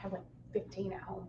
have like 15 at home.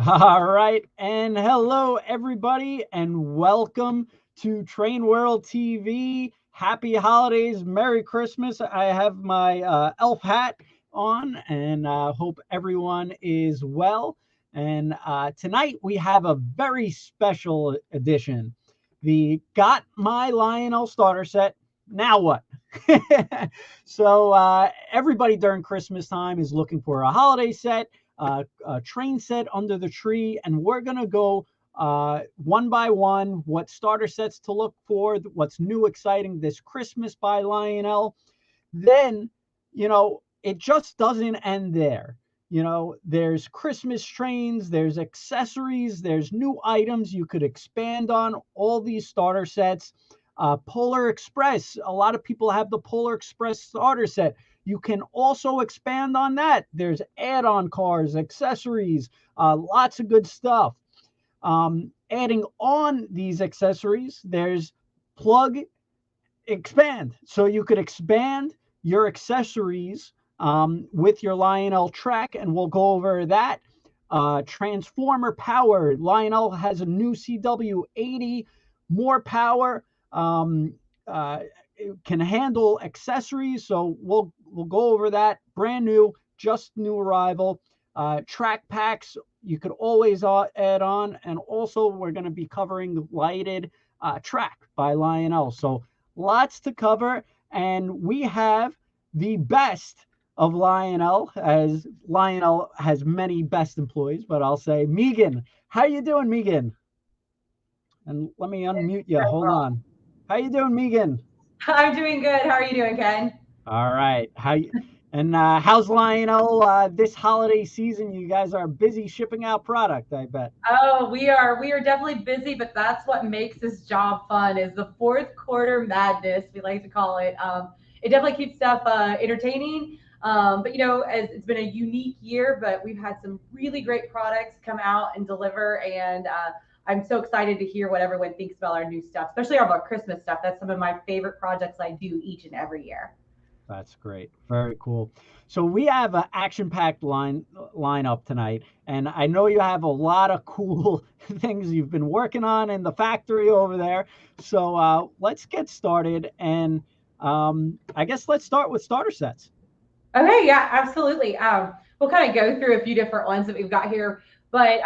All right, and hello everybody, and welcome to Train World TV. Happy holidays, Merry Christmas. I have my elf hat on, and hope everyone is well. And tonight we have a very special edition, the Got My Lionel starter set. Now what? So everybody during Christmas time is looking for a holiday set, a train set under the tree, and we're going to go one by one, what starter sets to look for, what's new, exciting this Christmas by Lionel. Then, it just doesn't end there. There's Christmas trains, there's accessories, there's new items you could expand on all these starter sets. Polar Express, a lot of people have the Polar Express starter set. You can also expand on that. There's add-on cars, accessories, lots of good stuff. Adding on these accessories, there's plug, expand. So you could expand your accessories with your Lionel track, and we'll go over that. Transformer power. Lionel has a new CW80, more power. Can handle accessories, so we'll go over that. Brand new, just new arrival. Track packs you could always add on, and also we're going to be covering the lighted track by Lionel. So lots to cover, and we have the best of Lionel, as Lionel has many best employees, but I'll say Megan. How you doing, Megan? And let me unmute you. Hold on. How you doing, Megan? I'm doing good. How are you doing, Ken? All right. How's Lionel this holiday season? You guys are busy shipping out product, I bet. Oh, we are definitely busy, but that's what makes this job fun, is the fourth quarter madness, we like to call it. It definitely keeps stuff entertaining. But as it's been a unique year, but we've had some really great products come out and deliver, and I'm so excited to hear what everyone thinks about our new stuff, especially our Christmas stuff. That's some of my favorite projects I do each and every year. That's great. Very cool. So we have an action-packed lineup tonight, and I know you have a lot of cool things you've been working on in the factory over there. So let's get started, and I guess let's start with starter sets. Okay, yeah, absolutely. We'll kind of go through a few different ones that we've got here. But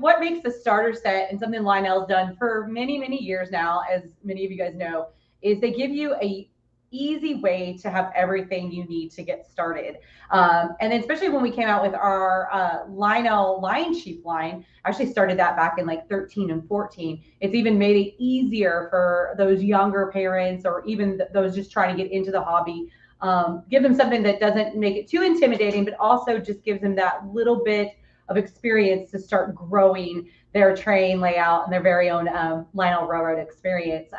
what makes the starter set, and something Lionel's done for many, many years now, as many of you guys know, is they give you a easy way to have everything you need to get started. And then especially when we came out with our Lionel LionChief line, actually started that back in like 13 and 14. It's even made it easier for those younger parents, or even those just trying to get into the hobby. Give them something that doesn't make it too intimidating, but also just gives them that little bit of experience to start growing their train layout and their very own Lionel Railroad experience.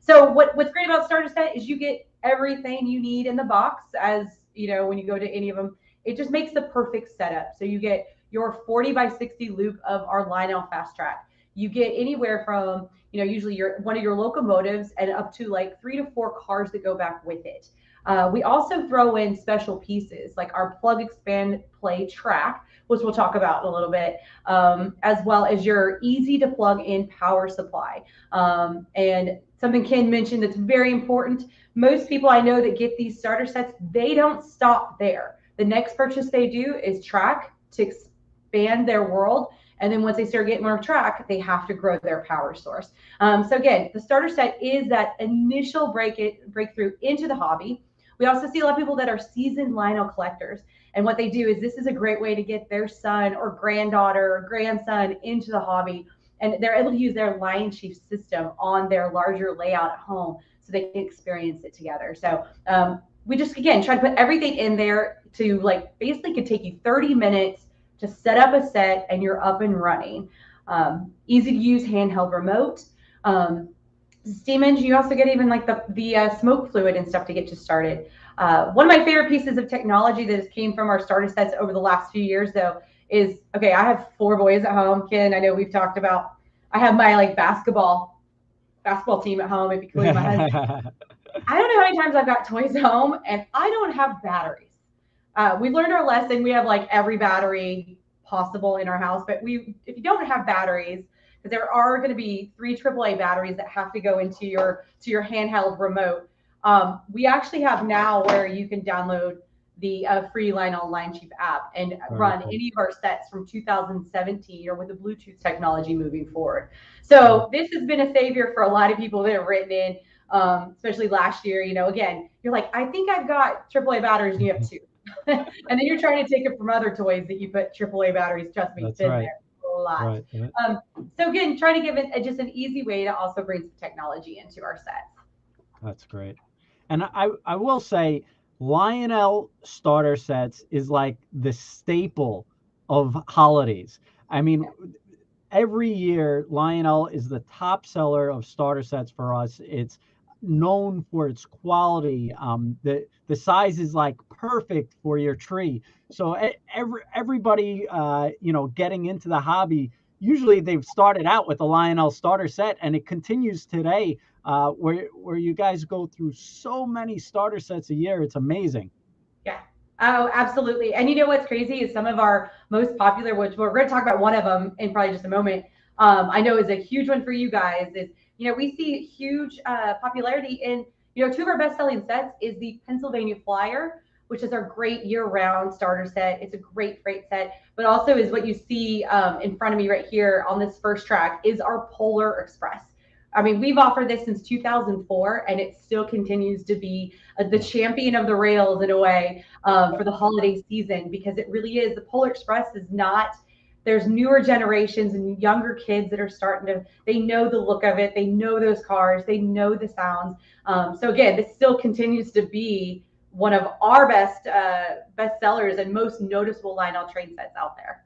So what's great about starter set is you get everything you need in the box. As when you go to any of them, it just makes the perfect setup. So you get your 40 by 60 loop of our Lionel Fast Track. You get anywhere from, usually one of your locomotives and up to like 3 to 4 cars that go back with it. We also throw in special pieces like our plug, expand, play track, which we'll talk about in a little bit, as well as your easy to plug in power supply. And something Ken mentioned that's very important. Most people I know that get these starter sets, they don't stop there. The next purchase they do is track to expand their world. And then once they start getting more track, they have to grow their power source. So again, the starter set is that initial breakthrough into the hobby. We also see a lot of people that are seasoned Lionel collectors. And what they do is this is a great way to get their son or granddaughter or grandson into the hobby. And they're able to use their LionChief system on their larger layout at home so they can experience it together. So we just, again, try to put everything in there to like basically could take you 30 minutes to set up a set and you're up and running. Easy to use handheld remote. Steam engine, you also get even like the smoke fluid and stuff to get you started. One of my favorite pieces of technology that has came from our starter sets over the last few years though is, okay, I have 4 boys at home. Ken, I know we've talked about, I have my like basketball team at home, if you include my husband. I don't know how many times I've got toys home and I don't have batteries. We learned our lesson. We have like every battery possible in our house, but if you don't have batteries, because there are going to be 3 AAA batteries that have to go into your handheld remote. We actually have now where you can download the free Lionel LionChief app and run any of our sets from 2017 or with the Bluetooth technology moving forward. So this has been a savior for a lot of people that have written in, especially last year. Again, you're like, I think I've got AAA batteries, and you have 2. And then you're trying to take it from other toys that you put AAA batteries. Trust me, it's been there a lot. Right. So again, trying to give it just an easy way to also bring some technology into our sets. That's great. And I will say Lionel starter sets is like the staple of holidays. I mean, every year Lionel is the top seller of starter sets for us. It's known for its quality. The size is like perfect for your tree. So everybody, getting into the hobby, usually they've started out with a Lionel starter set, and it continues today, where you guys go through so many starter sets a year. It's amazing. Yeah. Oh, absolutely. And you know what's crazy is some of our most popular, which we're going to talk about one of them in probably just a moment. I know is a huge one for you guys. Is we see huge popularity in 2 of our best-selling sets is the Pennsylvania Flyer, which is our great year-round starter set. It's a great freight set, but also is what you see in front of me right here on this first track is our Polar Express. I mean, we've offered this since 2004, and it still continues to be the champion of the rails in a way for the holiday season, because it really is. The Polar Express is not, there's newer generations and younger kids that are starting to, they know the look of it. They know those cars. They know the sounds. So again, this still continues to be one of our best sellers and most noticeable Lionel train sets out there.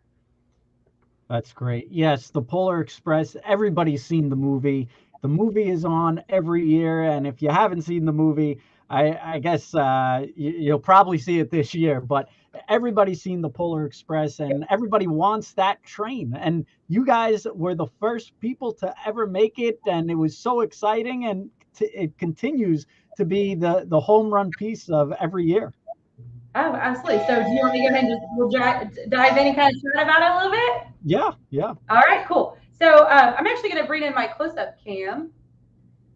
That's great. Yes, the Polar Express, everybody's seen the movie. The movie is on every year, and if you haven't seen the movie, I guess you'll probably see it this year. But everybody's seen the Polar Express, and everybody wants that train. And you guys were the first people to ever make it, and it was so exciting, and it continues to be the home run piece of every year. Oh, absolutely. So do you want me to go ahead and we'll dive in and kind of chat about it a little bit? Yeah. All right, cool. So I'm actually going to bring in my close-up cam.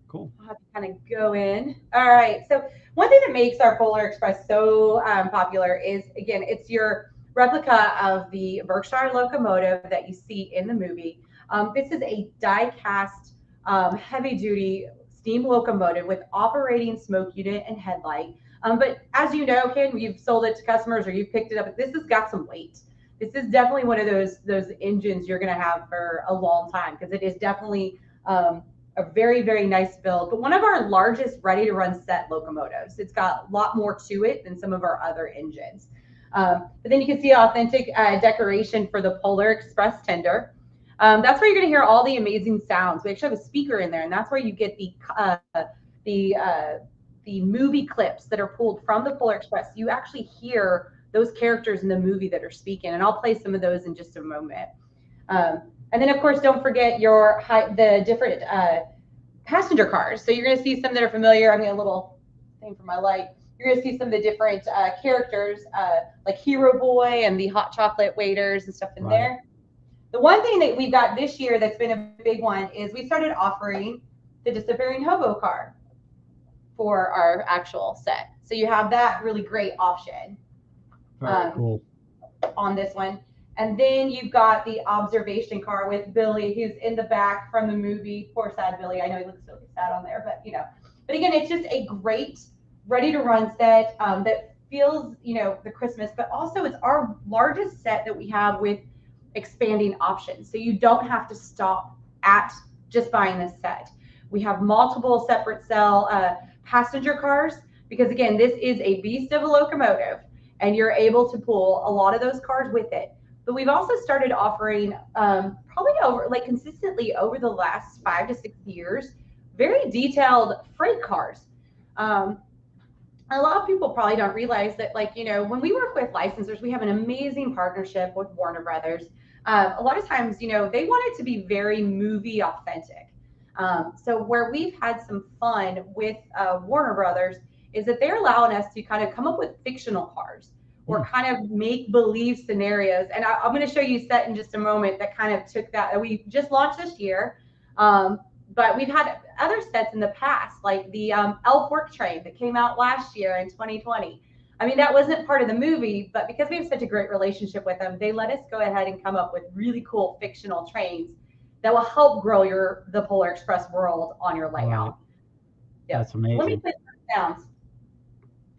Cool. I'll have to kind of go in. All right. So one thing that makes our Polar Express so popular is, again, it's your replica of the Berkshire locomotive that you see in the movie. This is a die-cast, heavy-duty steam locomotive with operating smoke unit and headlight. But as you know, Ken, you've sold it to customers or you've picked it up. This has got some weight. This is definitely one of those engines you're going to have for a long time, because it is definitely a very, very nice build, but one of our largest ready-to-run set locomotives. It's got a lot more to it than some of our other engines. But then you can see authentic decoration for the Polar Express tender. That's where you're going to hear all the amazing sounds. We actually have a speaker in there, and that's where you get the movie clips that are pulled from the Polar Express. You actually hear those characters in the movie that are speaking. And I'll play some of those in just a moment. And then, of course, don't forget the different passenger cars. So you're going to see some that are familiar. I'm getting a little thing for my light. You're going to see some of the different characters, like Hero Boy and the hot chocolate waiters and stuff in there. The one thing that we've got this year that's been a big one is we started offering the disappearing hobo car for our actual set. So you have that really great option. Very cool. On this one. And then you've got the observation car with Billy, who's in the back from the movie. Poor sad Billy. I know he looks really sad on there, but But again, it's just a great ready to run set that feels, the Christmas, but also it's our largest set that we have with expanding options. So you don't have to stop at just buying this set. We have multiple separate cell passenger cars because, again, this is a beast of a locomotive and you're able to pull a lot of those cars with it. But we've also started offering probably consistently over the last 5 to 6 years, very detailed freight cars. A lot of people probably don't realize that, when we work with licensors, we have an amazing partnership with Warner Brothers. A lot of times, they want it to be very movie authentic. So where we've had some fun with Warner Brothers is that they're allowing us to kind of come up with fictional cars or kind of make believe scenarios. And I'm going to show you a set in just a moment that kind of took that we just launched this year. But we've had other sets in the past, like the Elf Work Train that came out last year in 2020. I mean, that wasn't part of the movie, but because we have such a great relationship with them, they let us go ahead and come up with really cool fictional trains that will help grow the Polar Express world on your layout. Wow. Yeah. That's amazing. Let me play some sounds.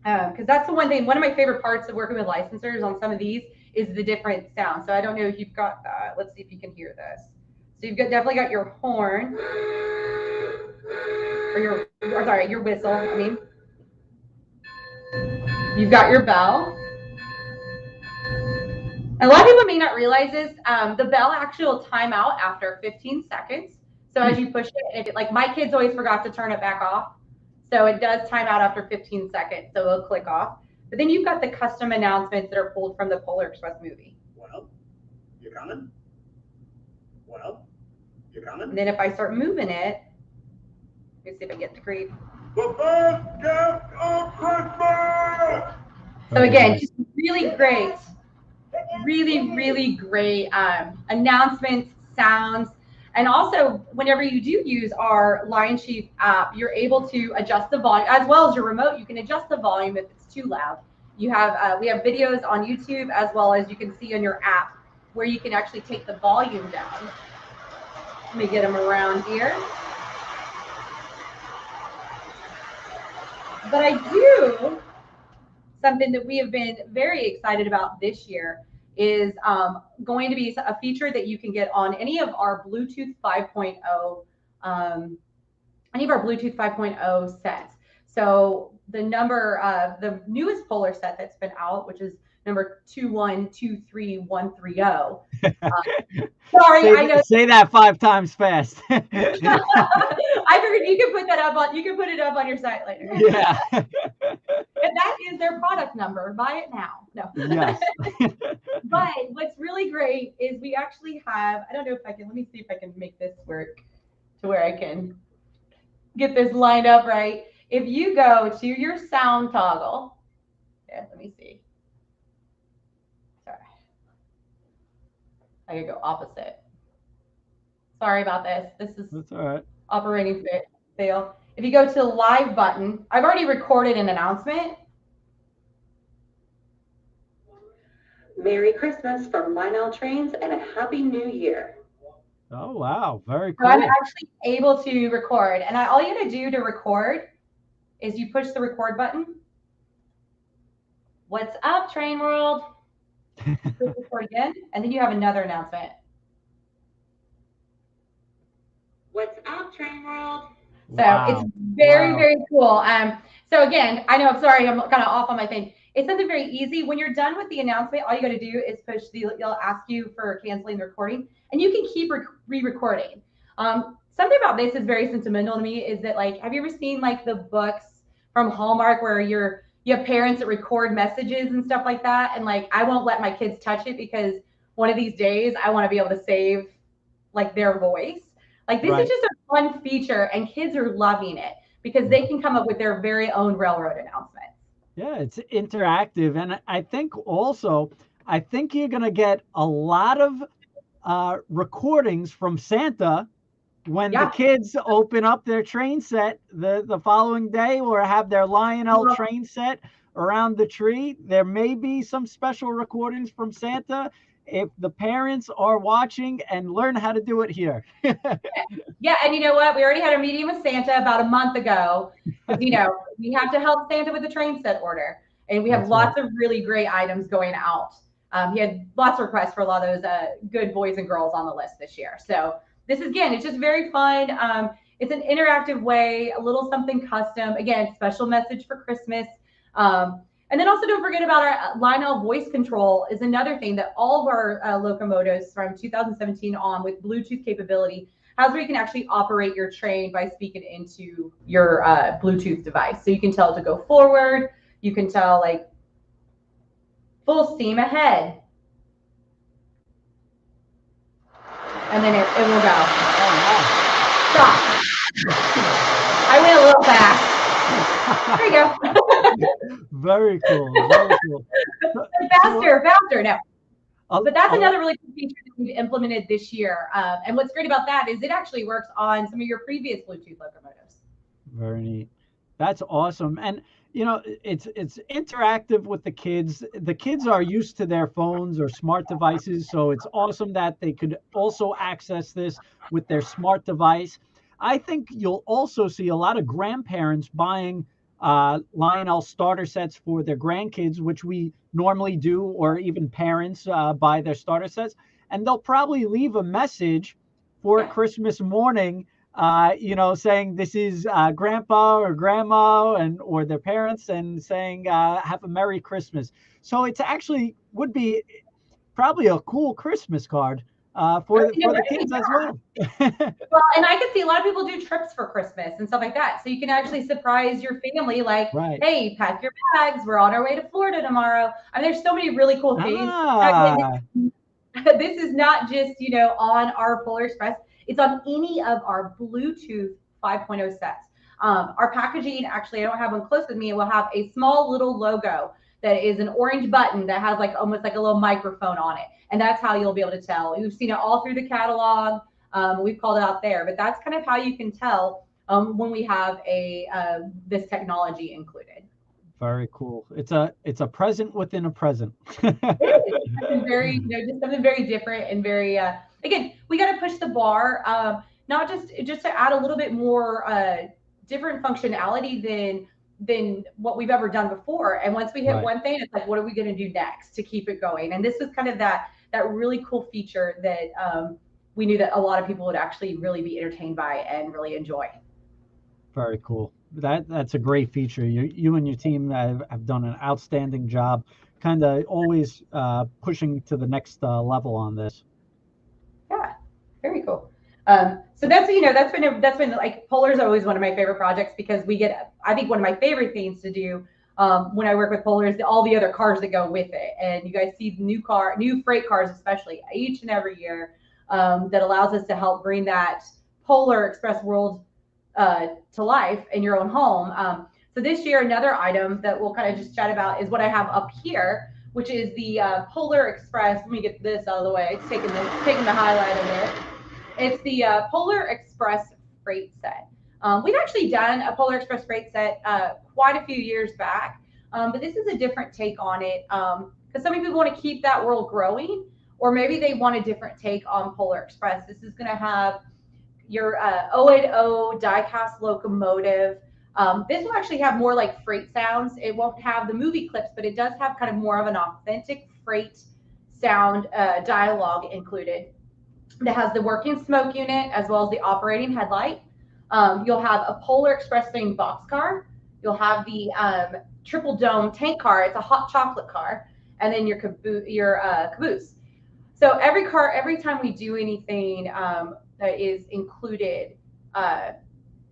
Because that's the one thing, one of my favorite parts of working with licensors on some of these is the different sounds. So I don't know if you've got that. Let's see if you can hear this. So you've definitely got your horn, or your whistle, I mean. You've got your bell. And a lot of people may not realize this, the bell actually will time out after 15 seconds. So as you push it, like my kids always forgot to turn it back off. So it does time out after 15 seconds, so it'll click off. But then you've got the custom announcements that are pulled from the Polar Express movie. Well, you coming? Well, you coming? And then if I start moving it, let me see if I get the creep. The best gift of Christmas! So again, just really great, really great announcements, sounds. And also, whenever you do use our LionChief app, you're able to adjust the volume, as well as your remote. You can adjust the volume if it's too loud. We have videos on YouTube, as well as you can see on your app, where you can actually take the volume down. Let me get them around here. But I do, something that we have been very excited about this year is going to be a feature that you can get on any of our Bluetooth 5.0, sets. So the newest Polar set that's been out, which is number 2123130. Sorry, I know. Say that 5 times fast. I figured you can put that up on. You can put it up on your site later. Yeah. And that is their product number. Buy it now. No. Yes. But what's really great is we actually have. I don't know if I can. Let me see if I can make this work to where I can get this lined up right. If you go to your sound toggle, yeah, let me see. Sorry. I could go opposite. Sorry about this. That's all right. Operating fail. If you go to the live button, I've already recorded an announcement. Merry Christmas from Lionel Trains and a Happy New Year. Oh, wow. Very cool. So I'm actually able to record. And all you got to do to record is you push the record button. What's up, Train World? Push record again, and then you have another announcement. What's up, Train World? So it's very cool. So again, I know, I'm sorry, I'm kind of off on my thing. It's something very easy. When you're done with the announcement, all you got to do is push it'll ask you for canceling the recording, and you can keep re-recording. Something about this is very sentimental to me is that, like, have you ever seen like the books from Hallmark where you're you have parents that record messages and stuff like that. And like, I won't let my kids touch it because one of these days I want to be able to save like their voice. Like this is just a fun feature and kids are loving it because they can come up with their very own railroad announcements. Yeah, it's interactive. And I think also, I think you're going to get a lot of recordings from Santa when the kids open up their train set the following day or have their Lionel train set around the tree. There may be some special recordings from Santa if the parents are watching and learn how to do it here. Yeah, and you know what? We already had a meeting with Santa about a month ago because, you know, we have to help Santa with the train set order. And we have lots of really great items going out. He had lots of requests for a lot of those good boys and girls on the list this year. So this is, again, it's just very fun. It's an interactive way, a little something custom. Again, special message for Christmas. And then also don't forget about our Lionel voice control is another thing that all of our locomotives from 2017 on with Bluetooth capability has, where you can actually operate your train by speaking into your Bluetooth device. So you can tell it to go forward. You can tell like full steam ahead. And then it will go. Stop. I went a little fast. There you go. Very cool. Very cool. Faster. No. But that's another really cool feature that we've implemented this year. And what's great about that is it actually works on some of your previous Bluetooth locomotives. Very neat. That's awesome. And you know, it's interactive with the kids. The kids are used to their phones or smart devices, so it's awesome that they could also access this with their smart device. I think you'll also see a lot of grandparents buying Lionel starter sets for their grandkids, which we normally do, or even parents buy their starter sets, and they'll probably leave a message for Christmas morning, you know, saying this is grandpa or grandma or their parents, and saying have a Merry Christmas. So it's actually would be probably a cool Christmas card for the kids as well. Well, and I can see a lot of people do trips for Christmas and stuff like that. So you can actually surprise your family, like, hey, pack your bags. We're on our way to Florida tomorrow. I mean, there's so many really cool things. This is not just, you know, on our Polar Express. It's on any of our Bluetooth 5.0 sets. Our packaging, actually, I don't have one close with me. It will have a small little logo that is an orange button that has like almost like a little microphone on it. And that's how you'll be able to tell. You've seen it all through the catalog. We've called it out there, but that's kind of how you can tell when we have this technology included. Very cool. It's a present within a present. It's very, you know, just something very different and very. Again, we got to push the bar, not just to add a little bit more different functionality than what we've ever done before. And once we hit one thing, it's like, what are we going to do next to keep it going? And this was kind of that really cool feature that we knew that a lot of people would actually really be entertained by and really enjoy. Very cool. That's a great feature. You and your team have done an outstanding job, kind of always pushing to the next level on this. Yeah, very cool. So that's, you know, that's been like Polar's always one of my favorite projects because we get, I think one of my favorite things to do when I work with Polar is all the other cars that go with it. And you guys see new freight cars, especially each and every year, that allows us to help bring that Polar Express world to life in your own home. So this year, another item that we'll kind of just chat about is what I have up here, which is the Polar Express. Let me get this out of the way. It's taking the highlight of it. It's the Polar Express freight set. We've actually done a Polar Express freight set quite a few years back, but this is a different take on it because some people want to keep that world growing, or maybe they want a different take on Polar Express. This is going to have your 080 die-cast locomotive. This will actually have more like freight sounds. It won't have the movie clips, but it does have kind of more of an authentic freight sound dialogue included. That has the working smoke unit as well as the operating headlight. You'll have a Polar Express themed boxcar. You'll have the triple dome tank car. It's a hot chocolate car, and then your caboose. So every time we do anything that is included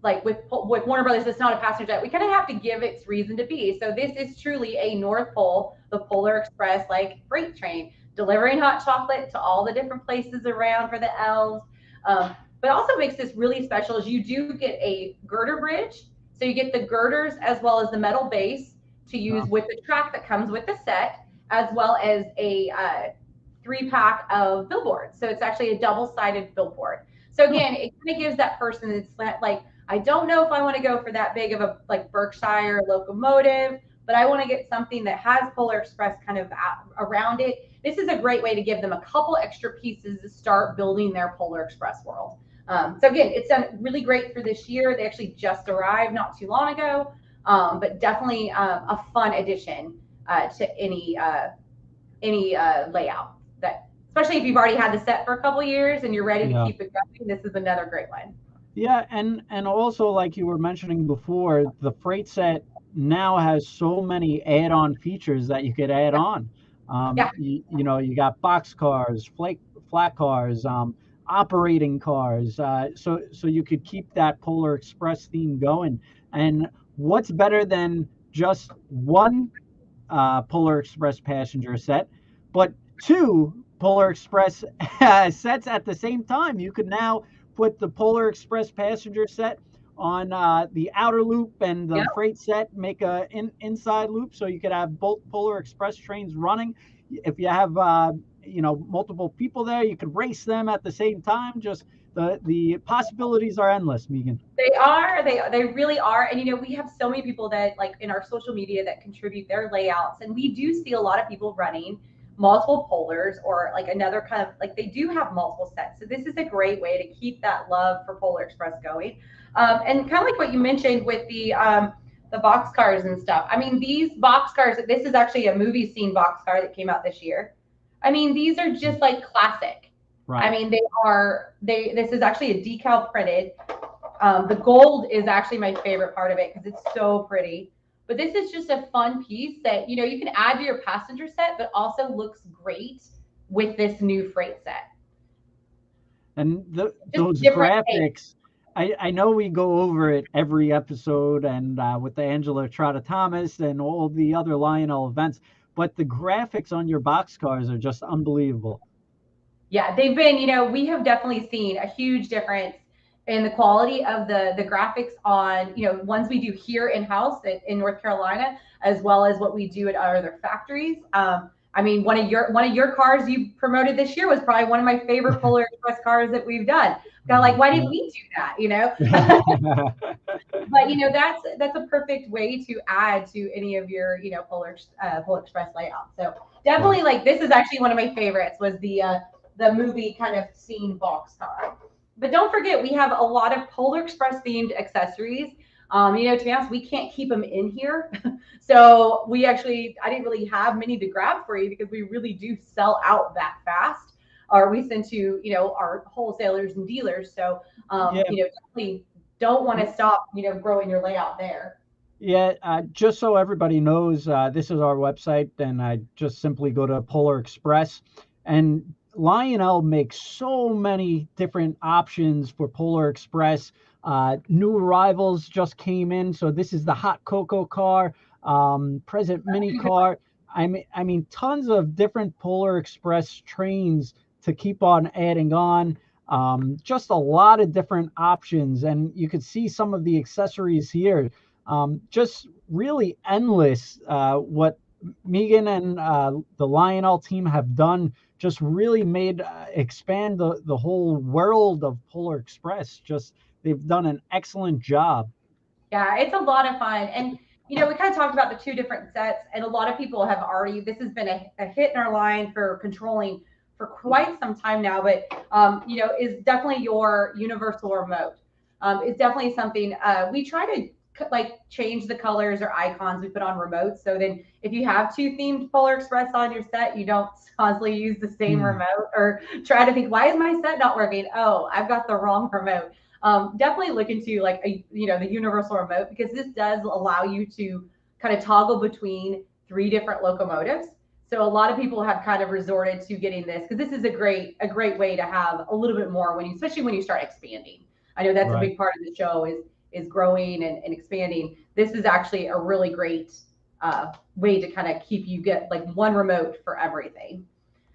like with Warner Brothers, it's not a passenger jet. We kind of have to give its reason to be. So this is truly a North Pole, the Polar Express like freight train, delivering hot chocolate to all the different places around for the elves. But also makes this really special is you do get a girder bridge. So you get the girders as well as the metal base to use with the track that comes with the set, as well as a 3-pack of billboards. So it's actually a double-sided billboard. So again, it kind of gives that person that's like, I don't know if I want to go for that big of a like Berkshire locomotive, but I want to get something that has Polar Express kind of around it. This is a great way to give them a couple extra pieces to start building their Polar Express world. So again, it's done really great for this year. They actually just arrived not too long ago, but definitely a fun addition to any layout. That especially if you've already had the set for a couple years and you're ready to keep it going, this is another great one. Yeah, and also like you were mentioning before, the freight set now has so many add-on features that you could add on. You know, you got box cars, flat cars, operating cars, so you could keep that Polar Express theme going. And what's better than just one Polar Express passenger set, but 2 Polar Express sets at the same time? You could now put the Polar Express passenger set on the outer loop and the freight set make a inside loop, so you could have both Polar Express trains running. If you have you know, multiple people there, you could race them at the same time. Just the possibilities are endless, Megan. They are. They really are. And you know, we have so many people that like in our social media that contribute their layouts, and we do see a lot of people running multiple polars or like another kind of like they do have multiple sets. So this is a great way to keep that love for Polar Express going. And kind of like what you mentioned with the box cars and stuff. I mean, these box cars, this is actually a movie scene box car that came out this year. I mean, these are just like classic. Right. I mean, this is actually a decal printed. The gold is actually my favorite part of it because it's so pretty. But this is just a fun piece that, you know, you can add to your passenger set, but also looks great with this new freight set. And those graphics, I know we go over it every episode and with the Angela Trotta Thomas and all the other Lionel events, but the graphics on your boxcars are just unbelievable. Yeah, they've been, you know, we have definitely seen a huge difference in the quality of the graphics on, you know, ones we do here in-house in North Carolina, as well as what we do at our other factories. I mean, one of your cars you promoted this year was probably one of my favorite Polar Express cars that we've done. Kind of like, why didn't we do that, you know? But, you know, that's a perfect way to add to any of your, you know, Polar Express layouts. So definitely, like, this is actually one of my favorites was the movie kind of scene box car. But don't forget, we have a lot of Polar Express themed accessories. You know, to be honest, we can't keep them in here. So I didn't really have many to grab for you because we really do sell out that fast, or we send to, you know, our wholesalers and dealers. So, you know, definitely don't want to stop, you know, growing your layout there. Yeah, just so everybody knows, this is our website, and I just simply go to Polar Express, and Lionel makes so many different options for Polar Express. New arrivals just came in, so this is the hot cocoa car, present mini car. I mean, tons of different Polar Express trains to keep on adding on. Just a lot of different options, and you could see some of the accessories here. Just really endless. What Megan and the Lionel team have done just really made expand the whole world of Polar Express. Just they've done an excellent job. Yeah, it's a lot of fun. And, you know, we kind of talked about the 2 different sets, and a lot of people have already, this has been a hit in our line for controlling for quite some time now, but, you know, is definitely your universal remote. It's definitely something we try to like change the colors or icons we put on remotes. So then if you have 2 themed Polar Express on your set, you don't constantly use the same remote or try to think, why is my set not working? Oh, I've got the wrong remote. Definitely look into like you know, the universal remote, because this does allow you to kind of toggle between 3 different locomotives. So a lot of people have kind of resorted to getting this because this is a great way to have a little bit more especially when you start expanding. I know that's a big part of the show is is growing and expanding, this is actually a really great way to kind of keep you get like one remote for everything.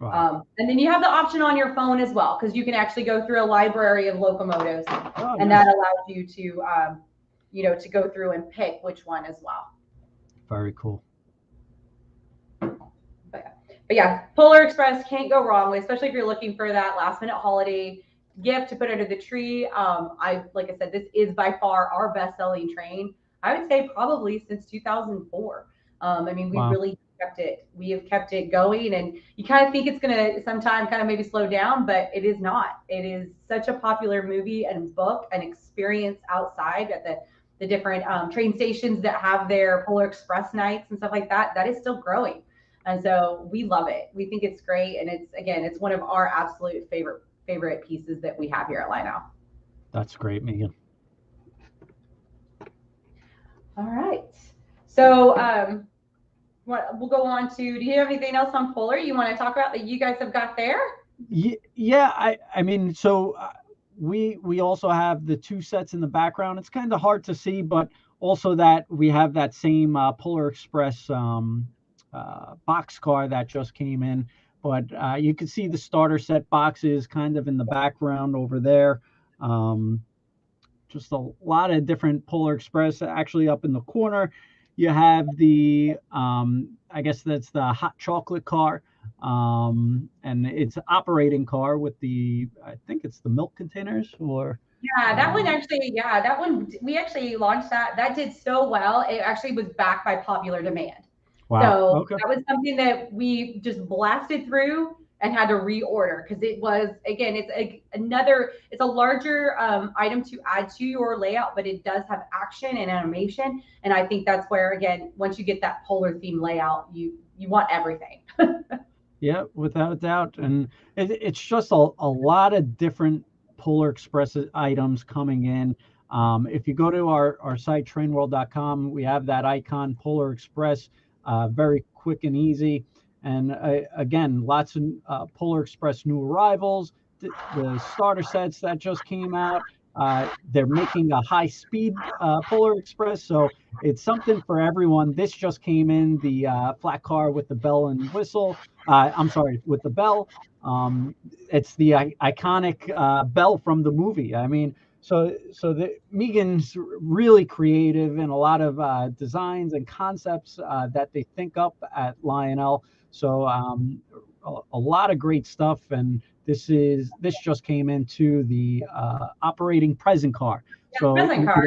Wow. And then you have the option on your phone as well, because you can actually go through a library of locomotives, Oh, and nice. that allows you to, to go through and pick which one as well. Very cool. But yeah, Polar Express can't go wrong with, especially if you're looking for that last minute holiday gift to put under the tree. Like I said, this is by far our best selling train. I would say probably since 2004. I mean, we Wow. really we have kept it going, and you kind of think it's going to sometime kind of maybe slow down, but it is not. It is such a popular movie and book and experience outside at the different train stations that have their Polar Express nights and stuff like that. That is still growing. And so we love it. We think it's great. And it's one of our absolute favorite pieces that we have here at Lionel. That's great, Megan. All right. So we'll go on to, do you have anything else on Polar you want to talk about that you guys have got there? Yeah, I mean, so we also have the 2 sets in the background. It's kind of hard to see, but also that we have that same Polar Express boxcar that just came in, but you can see the starter set boxes kind of in the background over there. Just a lot of different Polar Express. Actually, up in the corner, you have the I guess that's the hot chocolate car, and it's an operating car with I think it's the milk containers, or yeah, that one actually, that one we actually launched that. That did so well. It actually was backed by popular demand. Wow. So Okay. that was something that we just blasted through and had to reorder, because it was, again, it's a larger item to add to your layout, but it does have action and animation. And I think that's where, again, once you get that Polar theme layout, you want everything. Yeah, without a doubt. And it's just a lot of different Polar Express items coming in. If you go to our site, trainworld.com, we have that icon, Polar Express. Very quick and easy. And again, lots of Polar Express new arrivals, the starter sets that just came out. They're making a high-speed Polar Express, so it's something for everyone. This just came in, the flat car with the bell and whistle. I'm sorry, with the bell. It's the iconic bell from the movie. I mean, so the Megan's really creative in a lot of designs and concepts that they think up at Lionel. So a lot of great stuff, and this just came into the operating present car. Yeah, So present car.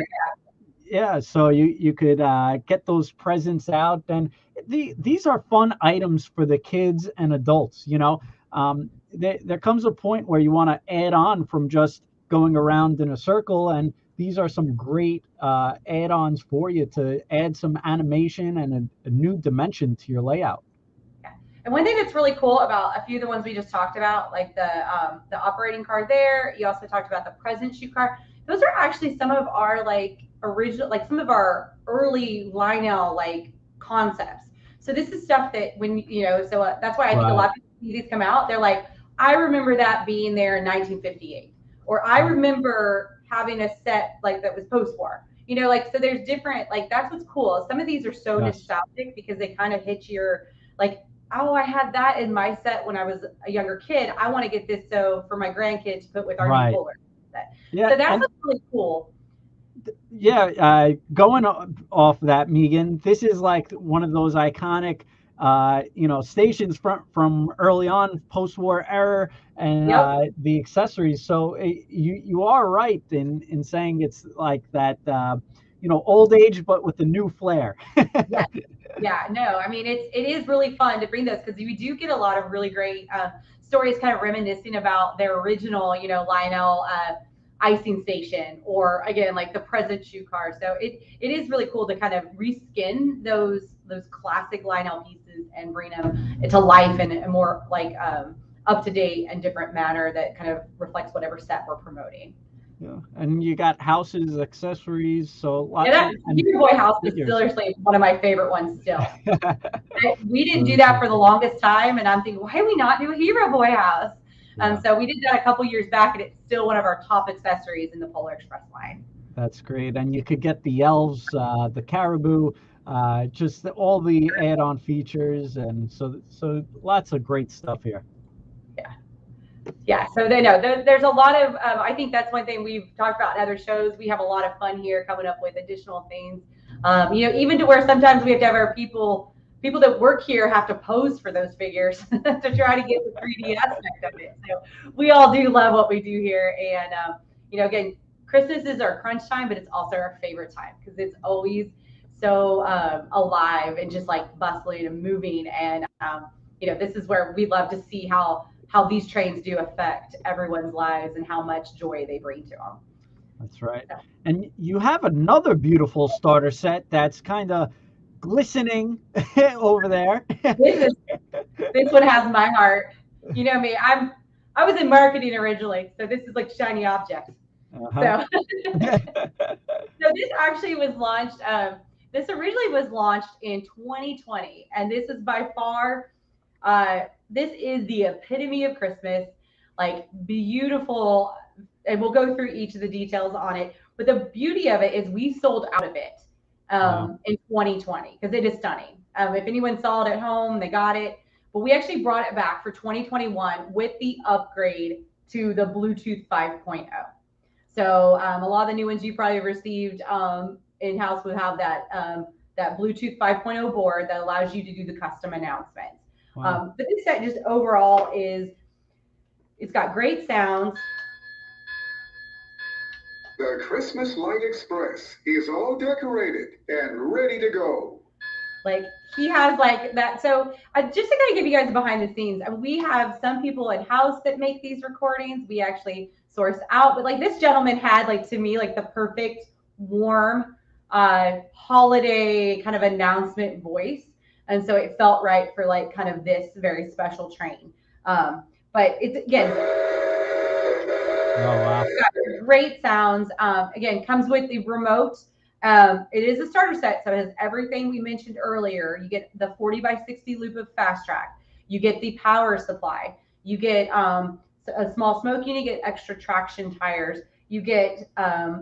yeah, so you could get those presents out, and these are fun items for the kids and adults. There comes a point where you want to add on from just going around in a circle, and these are some great add-ons for you to add some animation and a new dimension to your layout. Yeah. And one thing that's really cool about a few of the ones we just talked about, like the operating car there, you also talked about the present shoe car. Those are actually some of our some of our early Lionel concepts. So this is stuff that that's why I think a lot of people see these come out. They're like, I remember that being there in 1958, or I remember having a set that was post-war. So there's different, that's what's cool. Some of these are so nostalgic because they kind of hit your oh, I had that in my set when I was a younger kid. I want to get this for my grandkids to put with our new Polar set. Yeah, so that's what's really cool. Yeah, going off that, Megan, this is like one of those iconic, stations from early on, post-war era, and the accessories. So you are right in saying it's like that, old age, but with the new flair. Yeah, no, I mean, it is really fun to bring those, because we do get a lot of really great stories kind of reminiscing about their original, Lionel icing station, or again, like the present shoe car. So it is really cool to kind of reskin those classic Lionel pieces and bring them to life in a more up to date and different manner that kind of reflects whatever set we're promoting. Yeah, and you got houses, accessories, so lots that Hero Boy house is seriously one of my favorite ones still. We didn't do that for the longest time, and I'm thinking, why do we not do a Hero Boy house? So we did that a couple years back, and it's still one of our top accessories in the Polar Express line. That's great. And you could get the elves, the caribou, just all the add-on features, and so lots of great stuff here. Yeah, so they know there's a lot of, I think that's one thing we've talked about in other shows. We have a lot of fun here coming up with additional things. Even to where sometimes we have to have our people that work here have to pose for those figures to try to get the 3D aspect of it. So we all do love what we do here. And, again, Christmas is our crunch time, but it's also our favorite time because it's always so alive and just like bustling and moving. And, this is where we love to see how these trains do affect everyone's lives and how much joy they bring to them. That's right. So. And you have another beautiful starter set that's kind of glistening over there. This one has my heart. You know me, I was in marketing originally, so this is like shiny object. So this actually was launched. This originally was launched in 2020, and this is by far. This is the epitome of Christmas, like beautiful, and we'll go through each of the details on it. But the beauty of it is we sold out of it in 2020 because it is stunning. If anyone saw it at home, they got it. But we actually brought it back for 2021 with the upgrade to the Bluetooth 5.0. So a lot of the new ones you probably received in-house would have that Bluetooth 5.0 board that allows you to do the custom announcements. Wow. But this set just overall it's got great sounds. The Christmas Light Express is all decorated and ready to go. Like he has like that. So just to kind of give you guys behind the scenes, we have some people in house that make these recordings. We actually source out, but like this gentleman had like, to me, like the perfect warm holiday kind of announcement voice. And so it felt right for like kind of this very special train. But it's, again, got great sounds. Again, comes with the remote. It is a starter set, so it has everything we mentioned earlier. You get the 40x60 loop of fast track. You get the power supply. You get a small smoke unit. You get extra traction tires. You get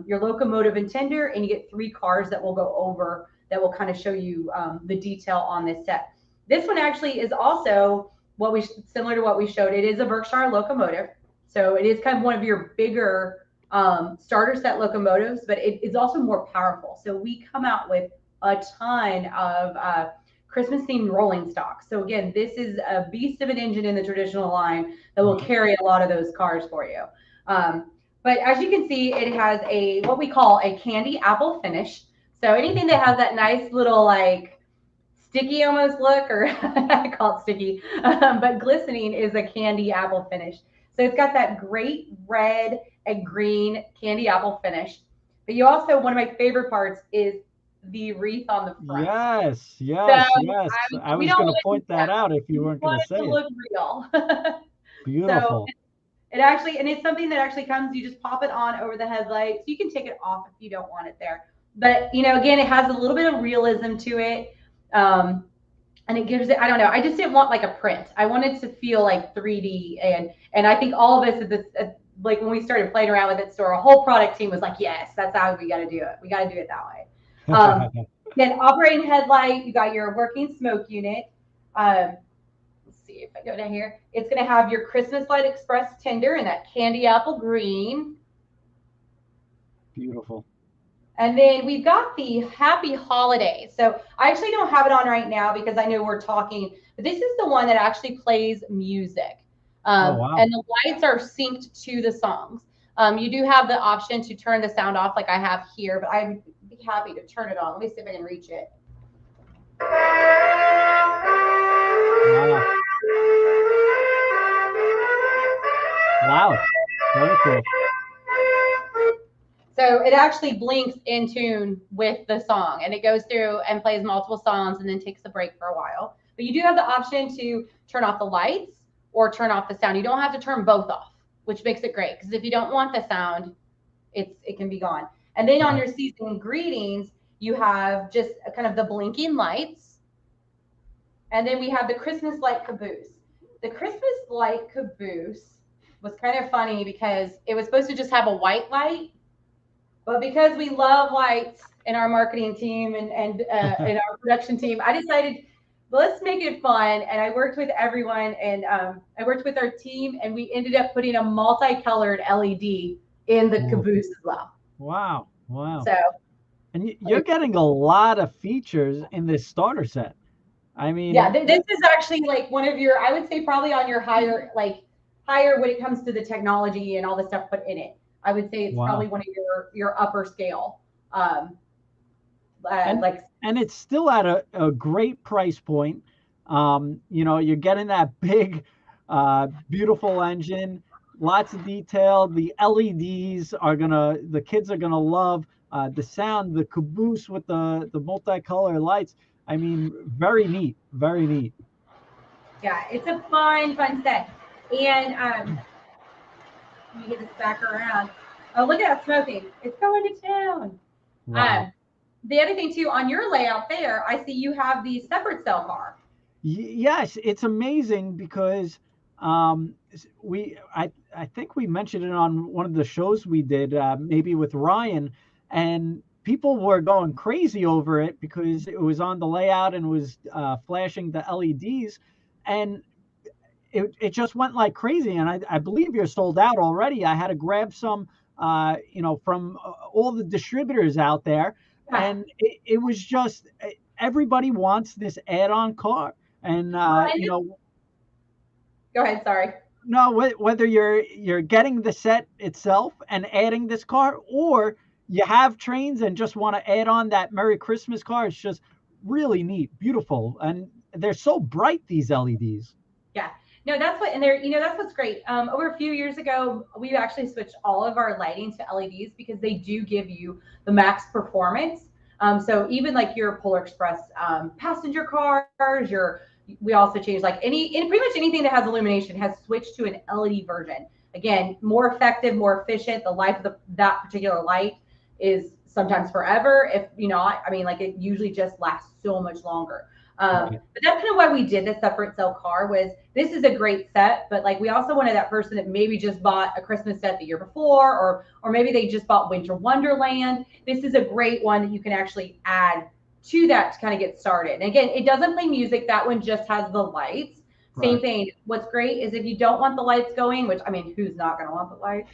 your locomotive and tender, and you get 3 cars that will go over that will kind of show you the detail on this set. This one actually is also similar to what we showed. It is a Berkshire locomotive. So it is kind of one of your bigger starter set locomotives, but it is also more powerful. So we come out with a ton of Christmas themed rolling stock. So again, this is a beast of an engine in the traditional line that will carry a lot of those cars for you. But as you can see, it has what we call a candy apple finish. So anything that has that nice little like sticky almost look, or I call it sticky, but glistening is a candy apple finish. So it's got that great red and green candy apple finish. But you also, one of my favorite parts is the wreath on the front. Yes. I was going to point that out if you weren't going to say it. Look real. Beautiful. So it actually, and it's something that actually comes, you just pop it on over the headlights. You can take it off if you don't want it there. But, again, it has a little bit of realism to it. And it gives it, I don't know, I just didn't want like a print. I wanted to feel like 3D. And I think all of us at this, like when we started playing around with it, store, a whole product team was like, yes, that's how we got to do it. We got to do it that way. Then operating headlight, you got your working smoke unit. Let's see if I go down here. It's going to have your Christmas Light Express tender in that candy apple green. Beautiful. And then we've got the Happy Holidays. So I actually don't have it on right now because I know we're talking, but this is the one that actually plays music. Wow. And the lights are synced to the songs. You do have the option to turn the sound off like I have here, but I'd be happy to turn it on. Let me see if I can reach it. Wow. Very cool. So it actually blinks in tune with the song, and it goes through and plays multiple songs and then takes a break for a while. But you do have the option to turn off the lights or turn off the sound. You don't have to turn both off, which makes it great, because if you don't want the sound, it can be gone. And then on your season greetings, you have just kind of the blinking lights. And then we have the Christmas light caboose. The Christmas light caboose was kind of funny because it was supposed to just have a white light. But because we love lights in our marketing team and in our production team, I decided, well, let's make it fun. And I worked with everyone, and I worked with our team, and we ended up putting a multicolored LED in the caboose as well. Wow. Wow. So, And you're getting a lot of features in this starter set. I mean, yeah, this is actually like one of your, I would say probably on your higher when it comes to the technology and all the stuff put in it. I would say it's probably one of your upper scale. And it's still at a great price point. You know, you're getting that big, beautiful engine, lots of detail. The LEDs the kids are gonna love the sound, the caboose with the multicolor lights. I mean, very neat, very neat. Yeah, it's a fun set. And let me get this back around. Oh, look at that smoking. It's going to town. Wow. The other thing too, on your layout there, I see you have the separate cell car. Yes, it's amazing because I think we mentioned it on one of the shows we did, maybe with Ryan, and people were going crazy over it because it was on the layout and was flashing the LEDs, and it just went like crazy. And I believe you're sold out already. I had to grab some, from all the distributors out there, and it was just everybody wants this add-on car. And go ahead, sorry. No, whether you're getting the set itself and adding this car, or you have trains and just want to add on that Merry Christmas car, it's just really neat, beautiful, and they're so bright, these LEDs. Yeah. No, that's what's great. Over a few years ago, we actually switched all of our lighting to LEDs because they do give you the max performance. So even like your Polar Express passenger cars, we also changed like pretty much anything that has illumination has switched to an LED version. Again, more effective, more efficient. The life of that particular light is sometimes forever. If not, I mean, like it usually just lasts so much longer. But that's kind of why we did the separate cell car. Was this is a great set, but like we also wanted that person that maybe just bought a Christmas set the year before, or maybe they just bought Winter Wonderland. This is a great one that you can actually add to that to kind of get started. And again, it doesn't play music. That one just has the lights. Same thing. What's great is if you don't want the lights going, which I mean, who's not going to want the lights?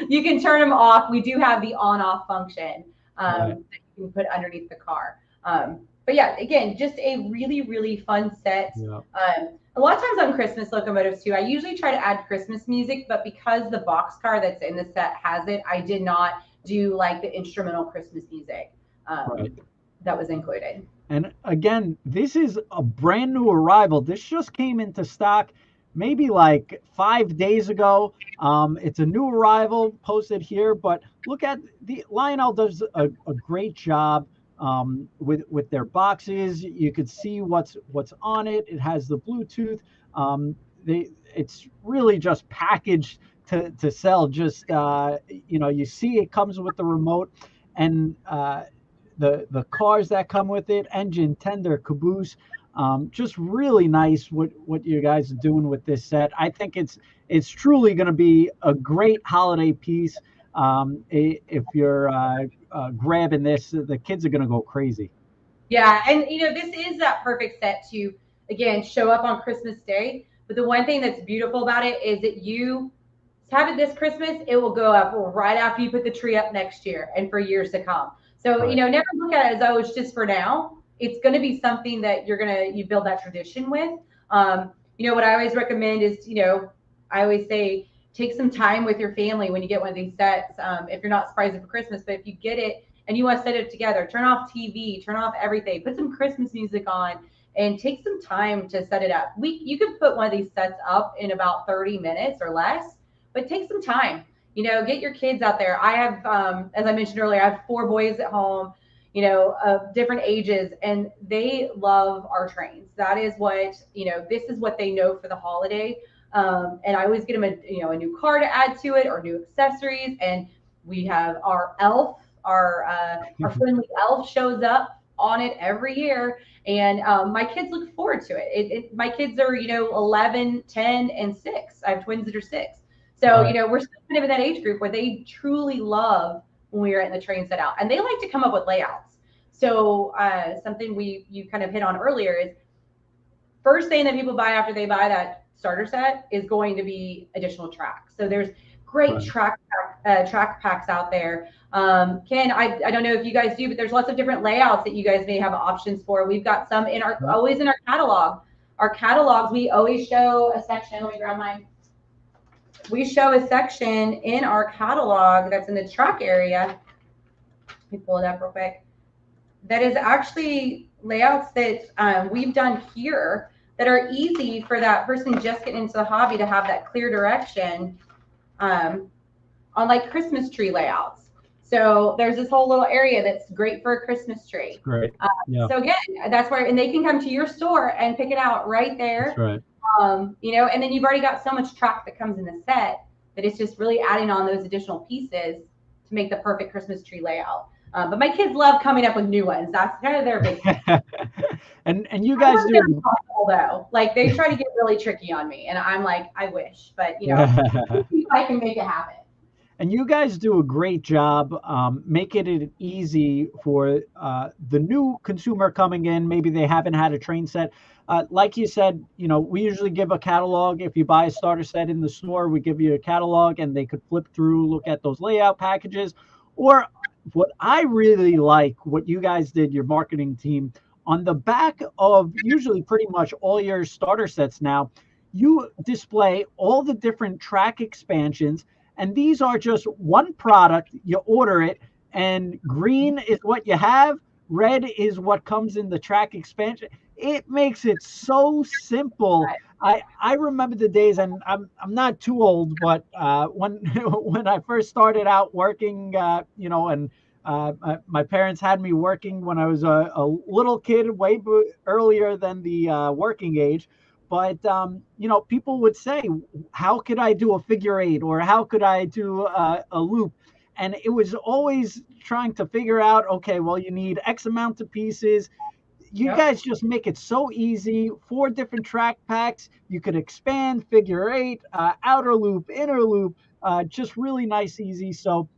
You can turn them off. We do have the on-off function that you can put underneath the car. But yeah, again, just a really, really fun set. Yeah. A lot of times on Christmas locomotives too, I usually try to add Christmas music, but because the box car that's in the set has it, I did not do like the instrumental Christmas music that was included. And again, this is a brand new arrival. This just came into stock maybe like 5 days ago. It's a new arrival posted here, but look at Lionel does a great job with their boxes. You could see what's on it. It has the Bluetooth. It's really just packaged to sell. Just you see it comes with the remote and the cars that come with it, engine, tender, caboose. Just really nice what you guys are doing with this set. I think it's truly going to be a great holiday piece. If you're grabbing this, the kids are going to go crazy. Yeah, and this is that perfect set to again show up on Christmas Day. But the one thing that's beautiful about it is that you have it this Christmas, it will go up right after you put the tree up next year and for years to come. So never look at it as it's just for now. It's going to be something that you build that tradition with. What I always recommend is I always say take some time with your family when you get one of these sets. If you're not surprising for Christmas, but if you get it and you want to set it together, turn off TV, turn off everything, put some Christmas music on, and take some time to set it up. You could put one of these sets up in about 30 minutes or less, but take some time. Get your kids out there. I have, as I mentioned earlier, I have 4 boys at home, of different ages, and they love our trains. That is what, this is what they know for the holiday. And I always get them a new car to add to it or new accessories. And we have our elf, our friendly elf shows up on it every year. And my kids look forward to it. My kids are, 11, 10, and 6. I have twins that are 6. So, Right. we're still kind of in that age group where they truly love when we are in the train set out, and they like to come up with layouts. So something you kind of hit on earlier is first thing that people buy after they buy that starter set is going to be additional tracks. So there's great Right. track packs out there. Ken, I don't know if you guys do, but there's lots of different layouts that you guys may have options for. We've got some in our always in our catalog. Our catalogs, we always show a section. Let me grab mine. We show a section in our catalog that's in the track area. Let me pull it up real quick. That is actually layouts that we've done here that are easy for that person just getting into the hobby to have that clear direction on like Christmas tree layouts. So there's this whole little area that's great for a Christmas tree. That's great. Yeah. So again, that's where, and they can come to your store and pick it out right there. That's right. And then you've already got so much track that comes in the set that it's just really adding on those additional pieces to make the perfect Christmas tree layout. But my kids love coming up with new ones. That's kind of their big thing. and you guys do. Impossible, though. Like they try to get really tricky on me, and I'm like, I wish, but I can make it happen. And you guys do a great job making it easy for the new consumer coming in. Maybe they haven't had a train set. Like you said, we usually give a catalog. If you buy a starter set in the store, we give you a catalog and they could flip through, look at those layout packages. Or what I really like, what you guys did, your marketing team, on the back of usually pretty much all your starter sets now, you display all the different track expansions. And these are just one product. You order it, and green is what you have. Red is what comes in the track expansion. It makes it so simple. I remember the days, and I'm not too old, but when I first started out working, and my parents had me working when I was a little kid, way earlier than the working age. But, people would say, how could I do a figure eight, or how could I do a loop? And it was always trying to figure out, okay, well, you need X amount of pieces. You guys just make it so easy. 4 different track packs. You could expand, figure eight, outer loop, inner loop, just really nice, easy. So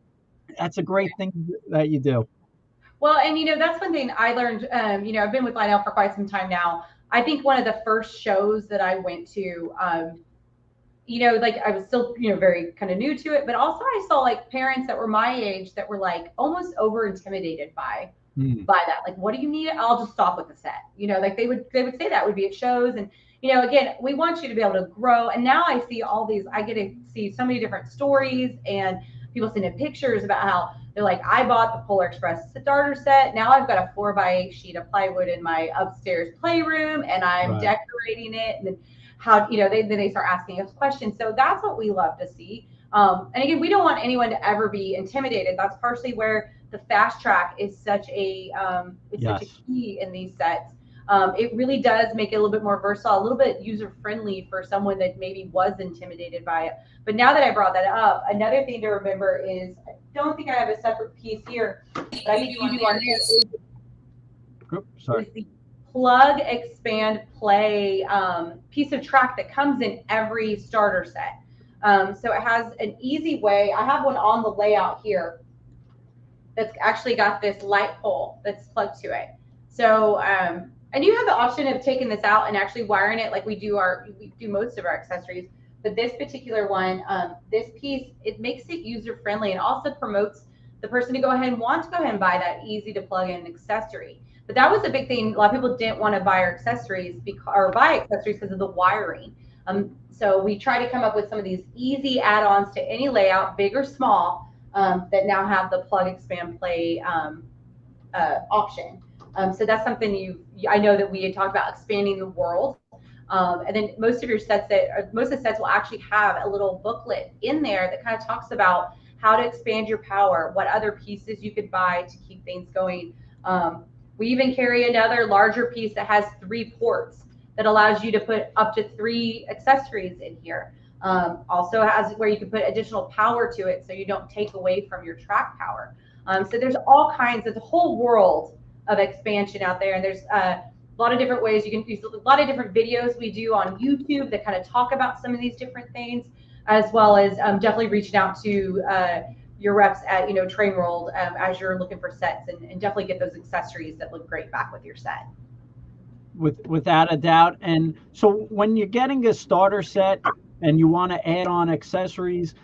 that's a great thing that you do. Well, and that's one thing I learned. I've been with Lionel for quite some time now. I think one of the first shows that I went to, like I was still, very kind of new to it, but also I saw like parents that were my age that were like almost over intimidated by that. Like, what do you need? I'll just stop with the set. Like they would say that would be at shows. And, again, we want you to be able to grow. And now I see all these, I get to see so many different stories and people sending pictures about how they're like, I bought the Polar Express starter set. Now I've got a 4x8 sheet of plywood in my upstairs playroom, and I'm decorating it. And then how, they start asking us questions. So that's what we love to see. And again, we don't want anyone to ever be intimidated. That's partially where the fast track is such a such a key in these sets. It really does make it a little bit more versatile, a little bit user friendly for someone that maybe was intimidated by it. But now that I brought that up, another thing to remember is, I don't think I have a separate piece here, but I think you do on here is the plug, expand, play piece of track that comes in every starter set. So it has an easy way. I have one on the layout here that's actually got this light pole that's plugged to it. So, and you have the option of taking this out and actually wiring it like we do most of our accessories. But this particular one, this piece, it makes it user friendly and also promotes the person to go ahead and want to go ahead and buy that easy to plug in accessory. But that was a big thing. A lot of people didn't want to buy accessories because of the wiring. So we try to come up with some of these easy add-ons to any layout, big or small, that now have the plug, expand, play option. So that's something I know that we had talked about expanding the world. And then most of the sets will actually have a little booklet in there that kind of talks about how to expand your power, what other pieces you could buy to keep things going. We even carry another larger piece that has 3 ports that allows you to put up to 3 accessories in here. Also has where you can put additional power to it so you don't take away from your track power. So there's all kinds of the whole world of expansion out there, and there's a lot of different ways you can use, a lot of different videos we do on YouTube that kind of talk about some of these different things. as well as definitely reaching out to your reps at Train World as you're looking for sets, and definitely get those accessories that look great back with your set. Without a doubt. And so when you're getting a starter set and you want to add on accessories,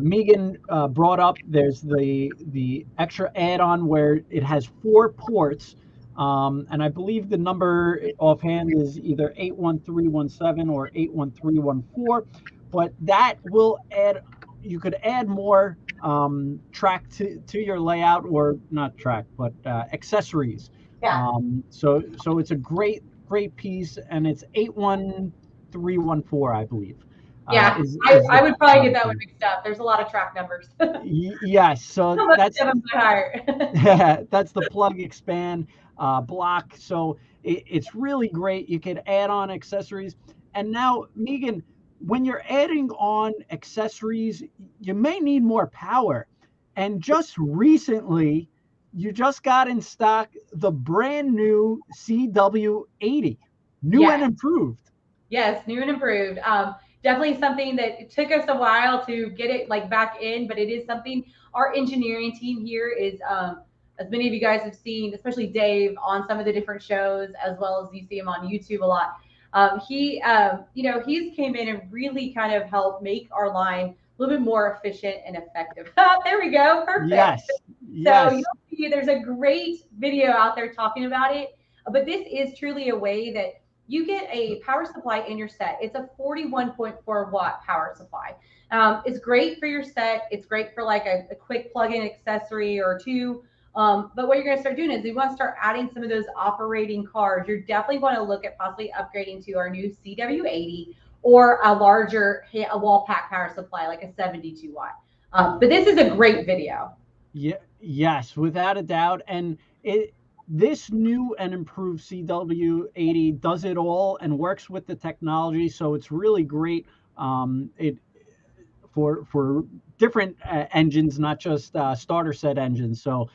Megan brought up there's the extra add-on where it has 4 ports, and I believe the number offhand is either 81317 or 81314, but that will add, you could add more track to your layout, or not track, but accessories. Yeah. So it's a great piece, and it's 81314, I believe. Yeah, I would probably get that one mixed up. There's a lot of track numbers. Yes, so that's that's the plug expand block. So it's really great. You can add on accessories. And now, Megan, when you're adding on accessories, you may need more power. And just recently, you just got in stock the brand new CW80, new and improved. Yes, new and improved. Definitely something that it took us a while to get it back in, but it is something our engineering team here is, as many of you guys have seen, especially Dave on some of the different shows, as well as you see him on YouTube a lot. He's came in and really kind of helped make our line a little bit more efficient and effective. There we go. Perfect. Yes. So you'll see there's a great video out there talking about it, but this is truly a way that you get a power supply in your set. It's a 41.4 watt power supply. It's great for your set. It's great for like a quick plug-in accessory or two. But what you're going to start doing is you want to start adding some of those operating cars. You're definitely going to look at possibly upgrading to our new CW80 or a larger wall pack power supply, like a 72 watt. But this is a great video. Yeah. Yes, without a doubt. And this new and improved CW80 does it all and works with the technology, so it's really great. For different engines, not just starter set engines. So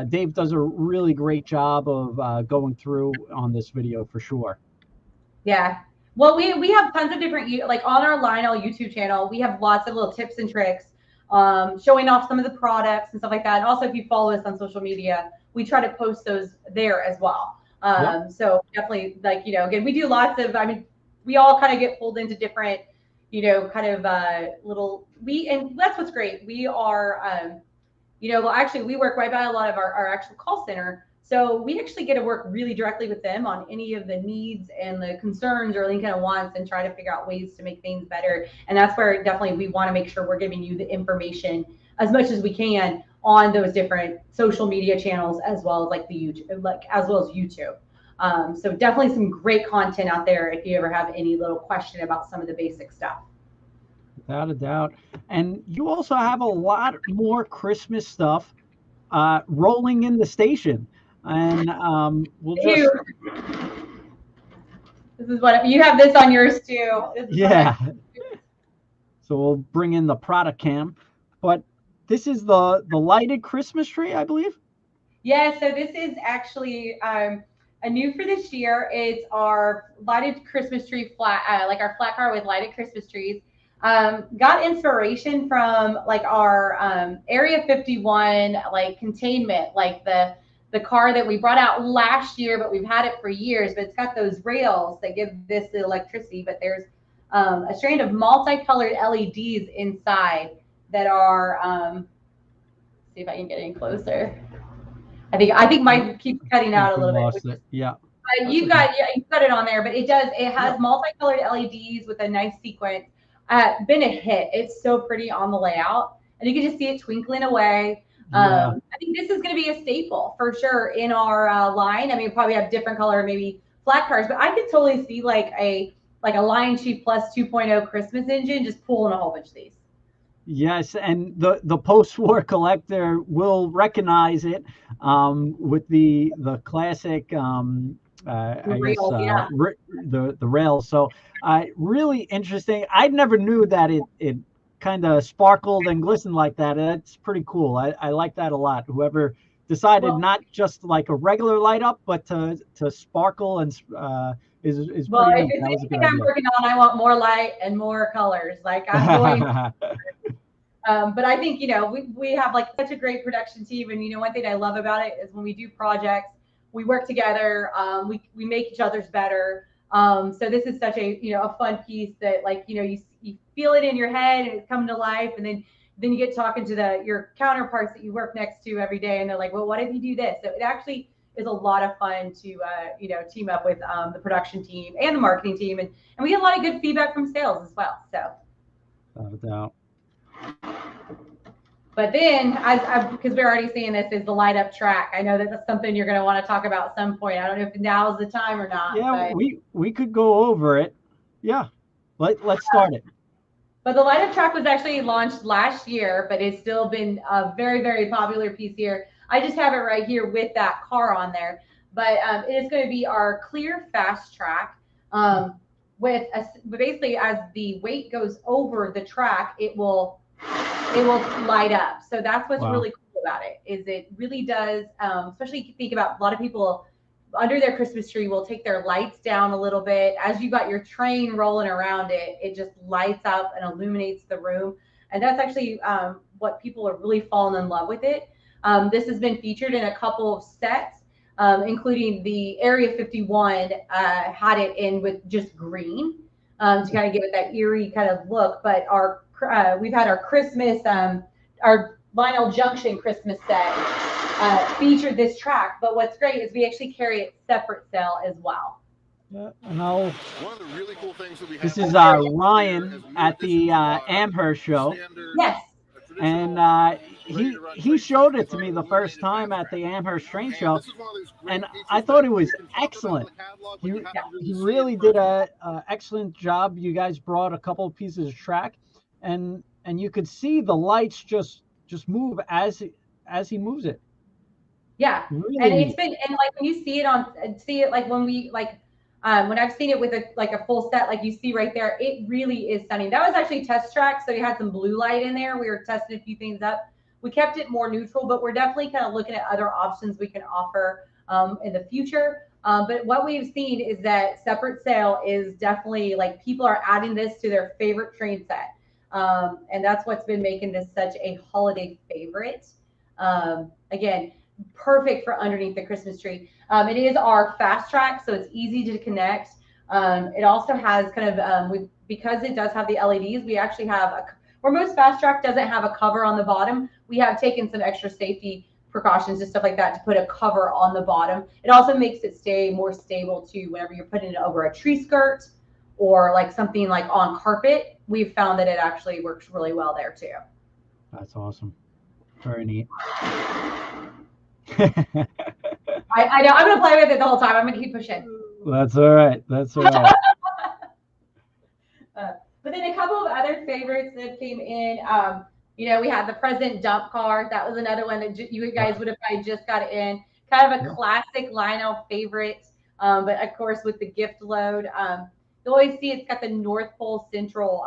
Dave does a really great job of going through on this video for sure. Yeah. Well, we have tons of different, like on our Lionel YouTube channel, we have lots of little tips and tricks showing off some of the products and stuff like that. And also, if you follow us on social media, we try to post those there as well. So definitely, again, we do lots of, we all kind of get pulled into different, kind of and that's what's great. We are, actually we work right by a lot of our actual call center. So we actually get to work really directly with them on any of the needs and the concerns or any kind of wants, and try to figure out ways to make things better. And that's where definitely we want to make sure we're giving you the information as much as we can on those different social media channels, as well as like the YouTube, as well as YouTube. So definitely some great content out there if you ever have any little question about some of the basic stuff. Without a doubt. And you also have a lot more Christmas stuff rolling in the station. And we'll just... This is what you have this on yours too. Yeah. So we'll bring in the product cam, but this is the lighted Christmas tree, I believe. Yeah. So this is actually a new for this year. It's our lighted Christmas tree flat, like our flat car with lighted Christmas trees. Got inspiration from like our Area 51 like containment, like the car that we brought out last year, but we've had it for years. But it's got those rails that give this the electricity. But there's a strand of multicolored LEDs inside that are. See if I can get any closer. I think mine keeps cutting out a little bit. Yeah. You've got it on there, but it has multicolored LEDs with a nice sequence. Been a hit. It's so pretty on the layout, and you can just see it twinkling away. I think this is going to be a staple for sure in our line. I mean, probably have different color, maybe flat cars, but I could totally see like a LionChief Plus 2.0 Christmas engine just pulling a whole bunch of these. Yes, and the post-war collector will recognize it with the classic the rails. So really interesting. I never knew that it kind of sparkled and glistened like that. It's pretty cool. I like that a lot. Whoever decided not just like a regular light up, but to sparkle and is Well, pretty if neat. it's That was a good anything I'm idea. working on, I want more light and more colors. Like I'm going. But I think, we have like such a great production team. And, one thing I love about it is when we do projects, we work together. We make each other's better. So this is such a fun piece that like, you feel it in your head and it's coming to life. And then you get talking to your counterparts that you work next to every day. And they're like, well, what if you do this? So it actually is a lot of fun to, team up with the production team and the marketing team. And we get a lot of good feedback from sales as well. So. Without a doubt. But then, because we're already seeing this, is the light up track. I know that that's something you're going to want to talk about at some point. I don't know if now is the time or not. Yeah, we could go over it. Yeah, let's start it. But the light up track was actually launched last year, but it's still been a very, very popular piece here. I just have it right here with that car on there. But it is going to be our clear fast track. Basically, as the weight goes over the track, it will light up. So that's what's really cool about it, is it really does, especially if you think about a lot of people under their Christmas tree will take their lights down a little bit. As you got your train rolling around it, it just lights up and illuminates the room. And that's actually what people are really falling in love with it. This has been featured in a couple of sets, including the Area 51 had it in with just green to kind of give it that eerie kind of look. But we've had our Christmas, our Vinyl Junction Christmas set featured this track. But what's great is we actually carry it separate sale as well. Yeah, and One of the really cool things that we have. This is Ryan at the Amherst show. Yes. And he showed it to me the first time at the Amherst Train Show, and I thought it was excellent. He really did a excellent job. You guys brought a couple of pieces of track, and you could see the lights just move as he moves it. Yeah, really and it's been, and like when you see it like when we like when I've seen it with a full set, like you see right there, it really is stunning. That was actually test track, so we had some blue light in there. We were testing a few things up. We kept it more neutral, but we're definitely kind of looking at other options we can offer in the future. But what we've seen is that separate sale is definitely like people are adding this to their favorite train set. And that's what's been making this such a holiday favorite. Again, perfect for underneath the Christmas tree. It is our fast track, so it's easy to connect. It also has kind of, because it does have the LEDs, we actually have, where most fast track doesn't have a cover on the bottom, we have taken some extra safety precautions and stuff like that to put a cover on the bottom. It also makes it stay more stable too whenever you're putting it over a tree skirt or like something like on carpet. We've found that it actually works really well there too. That's awesome. Very neat. I know. I'm going to play with it the whole time. I'm going to keep pushing. That's all right. That's all right. But then a couple of other favorites that came in. We had the President Dump Car. That was another one that you guys would have probably just got in. Kind of a classic Lionel favorite. But of course, with the gift load, you'll always see it's got the North Pole Central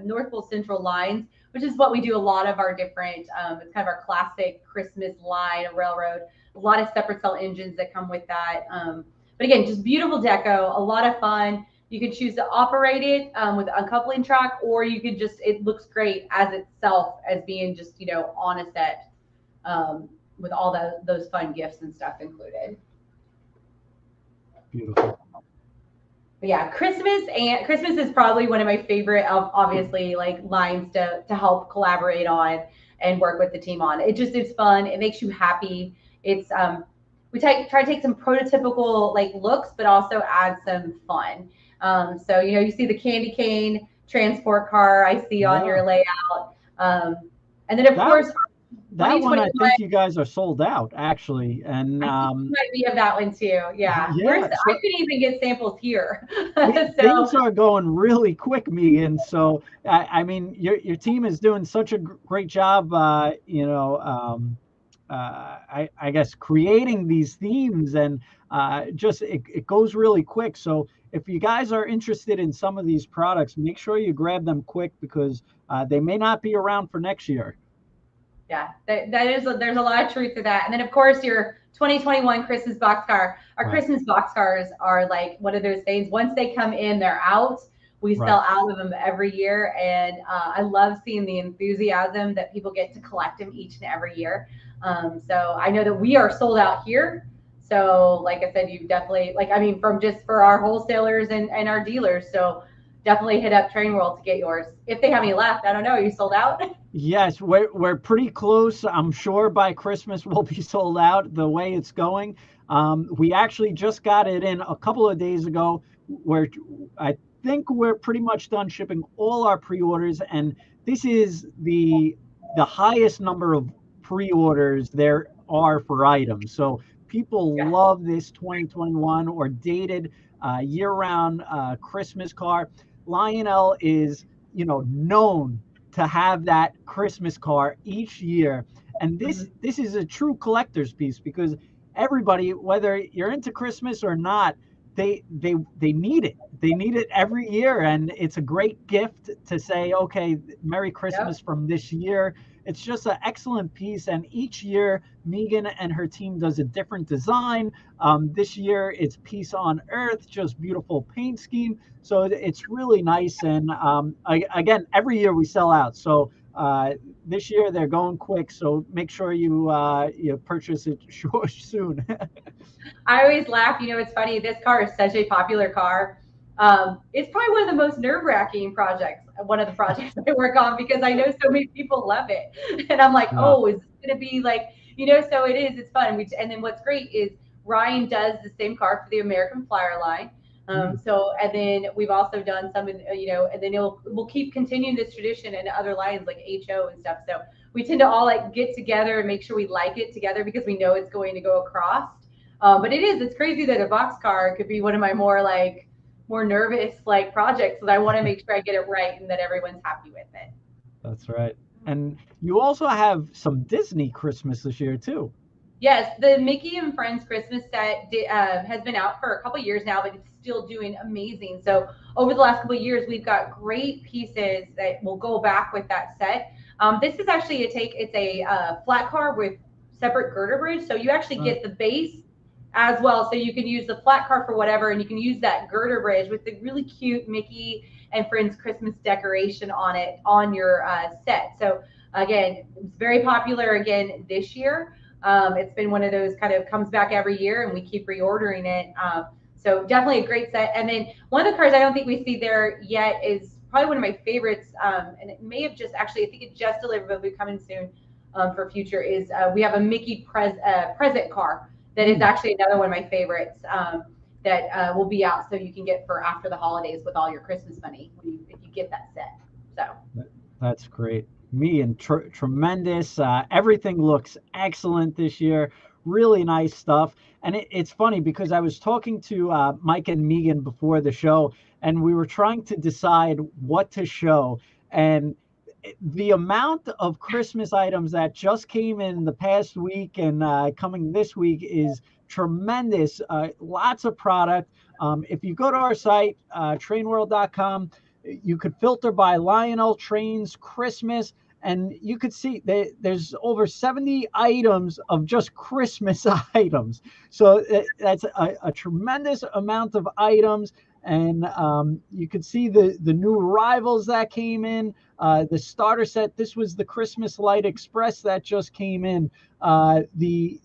North Pole Central lines, which is what we do a lot of our different. It's kind of our classic Christmas line of railroad. A lot of separate cell engines that come with that. But again, just beautiful deco, a lot of fun. You can choose to operate it with a uncoupling track, or you could it looks great as itself as being just, on a set with all those fun gifts and stuff included. Beautiful. But yeah, Christmas is probably one of my favorite, obviously, like lines to help collaborate on and work with the team on. It's fun. It makes you happy. It's we try to take some prototypical like looks, but also add some fun. So you see the candy cane transport car I see on your layout, and then of course that one I think you guys are sold out actually, and we have that one too. Yeah, I could even get samples here. Things are going really quick, Megan. So I mean, your team is doing such a great job. I guess creating these themes, and it goes really quick. So if you guys are interested in some of these products, make sure you grab them quick because they may not be around for next year. Yeah, there's a lot of truth to that. And then of course your 2021 Christmas boxcar. Our Right. Christmas boxcars are like one of those things. Once they come in, they're out. We Right. sell out of them every year, and I love seeing the enthusiasm that people get to collect them each and every year. So I know that we are sold out here. So like I said, you definitely from just for our wholesalers and our dealers. So definitely hit up Train World to get yours. If they have any left, I don't know. Are you sold out? Yes, we're pretty close. I'm sure by Christmas we'll be sold out the way it's going. We actually just got it in a couple of days ago, where I think we're pretty much done shipping all our pre-orders, and this is the highest number of pre-orders there are for items. So people Yeah. love this 2021 or dated year-round Christmas car. Lionel is, known to have that Christmas car each year. And this is a true collector's piece, because everybody, whether you're into Christmas or not, they need it. They need it every year, and it's a great gift to say, okay, Merry Christmas from this year. It's just an excellent piece, and each year Megan and her team does a different design. This year it's Peace on Earth, just beautiful paint scheme. So it's really nice, and again, every year we sell out. So this year they're going quick, so make sure you purchase it soon. I always laugh. It's funny. This car is such a popular car. It's probably one of the most nerve-wracking projects, one of the projects I work on, because I know so many people love it. And I'm like, oh, is it going to be like, so it is. It's fun. And then what's great is Ryan does the same car for the American Flyer line. So, and then we've also done some, and then we'll keep continuing this tradition in other lines like HO and stuff. So we tend to all like get together and make sure we like it together, because we know it's going to go across. But it's crazy that a boxcar could be one of my more nervous projects, that I want to make sure I get it right and that everyone's happy with it. That's right. And you also have some Disney Christmas this year too. Yes, the Mickey and Friends Christmas set has been out for a couple years now, but it's still doing amazing. So over the last couple of years, we've got great pieces that will go back with that set. This is actually it's a flat car with separate girder bridge. So you actually get the base as well. So you can use the flat car for whatever, and you can use that girder bridge with the really cute Mickey and Friends Christmas decoration on it on your set. So again, it's very popular again this year. It's been one of those kind of comes back every year, and we keep reordering it. So definitely a great set. And then one of the cars I don't think we see there yet is probably one of my favorites. And it may have just actually, I think it just delivered, but will be coming soon for future, is we have a Mickey present car that is actually another one of my favorites that will be out, so you can get for after the holidays with all your Christmas money if you get that set. So that's great. Tremendous. Everything looks excellent this year. Really nice stuff. And it's funny because I was talking to Mike and Megan before the show, and we were trying to decide what to show. And the amount of Christmas items that just came in the past week and coming this week is tremendous. Lots of product. If you go to our site, trainworld.com, you could filter by Lionel Trains Christmas, and you could see there's over 70 items of just Christmas items. So that's a tremendous amount of items. And you could see the new arrivals that came in, the starter set. This was the Christmas Light Express that just came in, the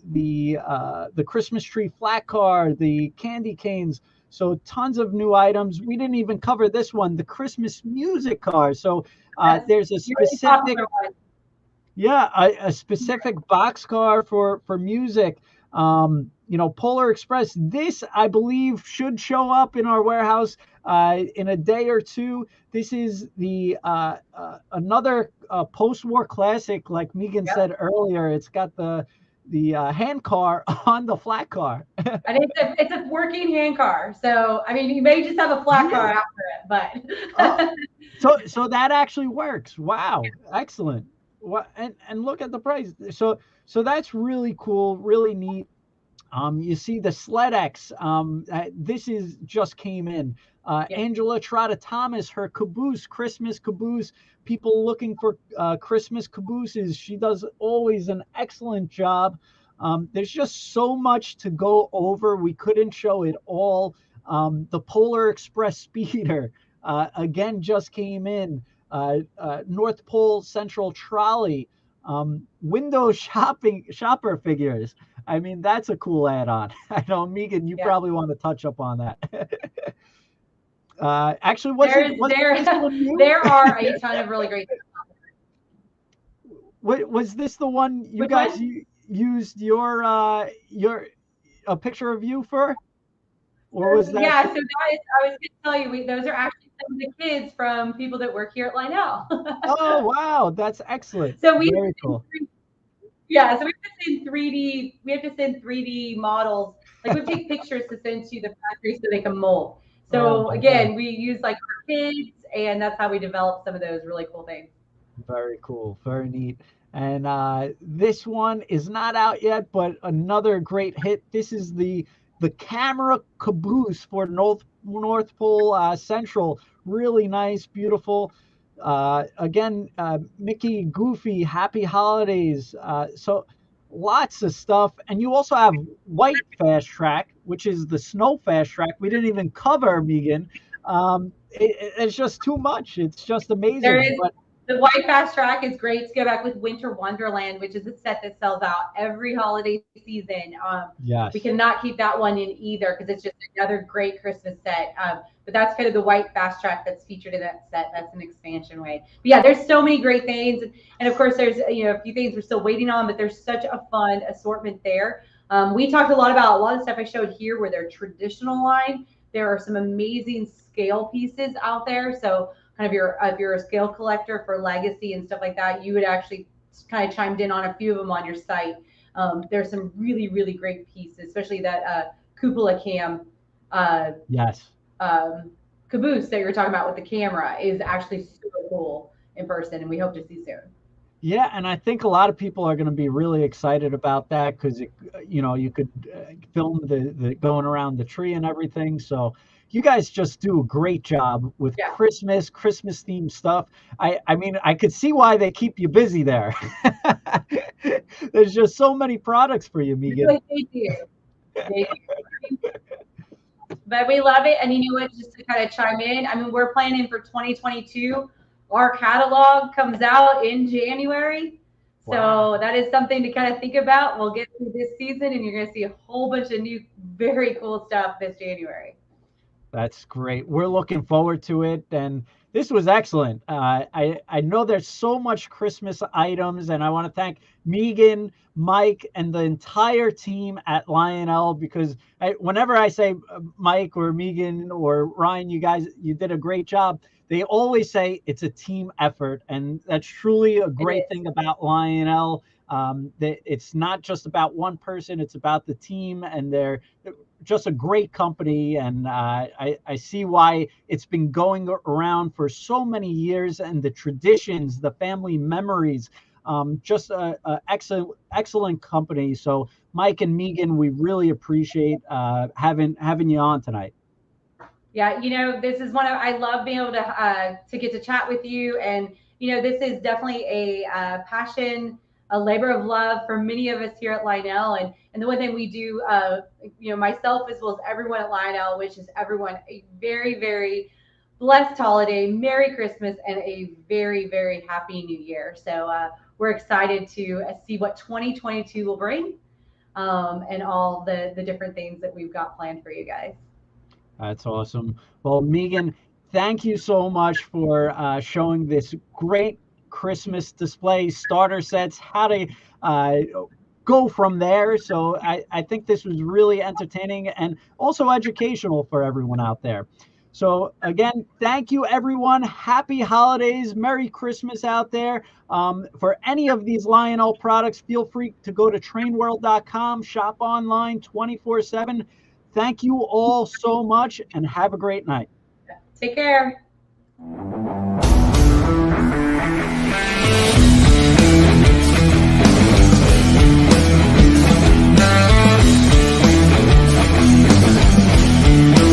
Christmas tree flat car, the candy canes. So tons of new items. We didn't even cover this one, the Christmas music car. So there's a specific, a specific box car for music. Polar Express. This, I believe, should show up in our warehouse in a day or two. This is the another post-war classic, like Megan said earlier. It's got the hand car on the flat car. And it's a working hand car. So I mean, you may just have a flat car after it, but so that actually works. Wow, excellent. And look at the price. So that's really cool, really neat. You see the Sled X. This is just came in. Angela Trotta Thomas, her caboose, Christmas caboose. People looking for Christmas cabooses. She does always an excellent job. There's just so much to go over. We couldn't show it all. The Polar Express speeder, again, just came in. North Pole Central Trolley, window shopper figures. I mean, that's a cool add-on. I know, Megan, you probably want to touch up on that. Actually, there are a ton of really great. Was this the one you guys used your a picture of you for? Or was that? Yeah, so that is, I was going to tell you, those are actually some of the kids from people that work here at Lionel. Oh, wow, that's excellent. So very cool. Yeah, so we have to send 3D. We have to send 3D models. Like, we take pictures to send to the factory so they can mold. So again, we use like for kids, and that's how we develop some of those really cool things. Very cool, very neat. And this one is not out yet, but another great hit. This is the camera caboose for North Pole Central. Really nice, beautiful. Again, Mickey, Goofy, Happy Holidays. So lots of stuff. And you also have White Fast Track, which is the snow fast track. We didn't even cover, Megan. It's just too much. It's just amazing. The White Fast Track is great to go back with Winter Wonderland, which is a set that sells out every holiday season. Yes. We cannot keep that one in either because it's just another great Christmas set. But that's kind of the White Fast Track that's featured in that set. That's an expansion way. But yeah, there's so many great things. And of course, there's a few things we're still waiting on, but there's such a fun assortment there. We talked a lot of the stuff I showed here where they're traditional line. There are some amazing scale pieces out there. So kind of if you're a scale collector for legacy and stuff like that, you would actually kind of chimed in on a few of them on your site. There's some really, really great pieces, especially that cupola cam. Yes. Caboose that you were talking about with the camera is actually super cool in person, and we hope to see soon. Yeah, and I think a lot of people are going to be really excited about that because you could film the going around the tree and everything. So you guys just do a great job with Christmas themed stuff. I mean, I could see why they keep you busy there. There's just so many products for you, Megan. They do. But we love it. And you know what, just to kind of chime in, I mean, we're planning for 2022. Our catalog comes out in January. So that is something to kind of think about. We'll get through this season and you're going to see a whole bunch of new, very cool stuff this January. That's great. We're looking forward to it. And this was excellent. I know there's so much Christmas items, and I want to thank Megan, Mike, and the entire team at Lionel, because whenever I say Mike or Megan or Ryan, you did a great job. They always say it's a team effort, and that's truly a great thing about Lionel. That it's not just about one person, it's about the team, and they're just a great company. And I see why it's been going around for so many years, and the traditions, the family memories, just a excellent company. So Mike and Megan, we really appreciate having you on tonight. Yeah, this is I love being able to get to chat with you. And, this is definitely a passion, a labor of love for many of us here at Lionel. And the one thing we do, myself as well as everyone at Lionel, wishes everyone a very, very blessed holiday, Merry Christmas, and a very, very happy New Year. So we're excited to see what 2022 will bring, and all the different things that we've got planned for you guys. That's awesome. Well, Megan, thank you so much for showing this great Christmas display, starter sets, how to go from there. So I think this was really entertaining and also educational for everyone out there. So again, thank you, everyone. Happy holidays. Merry Christmas out there. For any of these Lionel products, feel free to go to trainworld.com, shop online 24/7. Thank you all so much, and have a great night. Take care.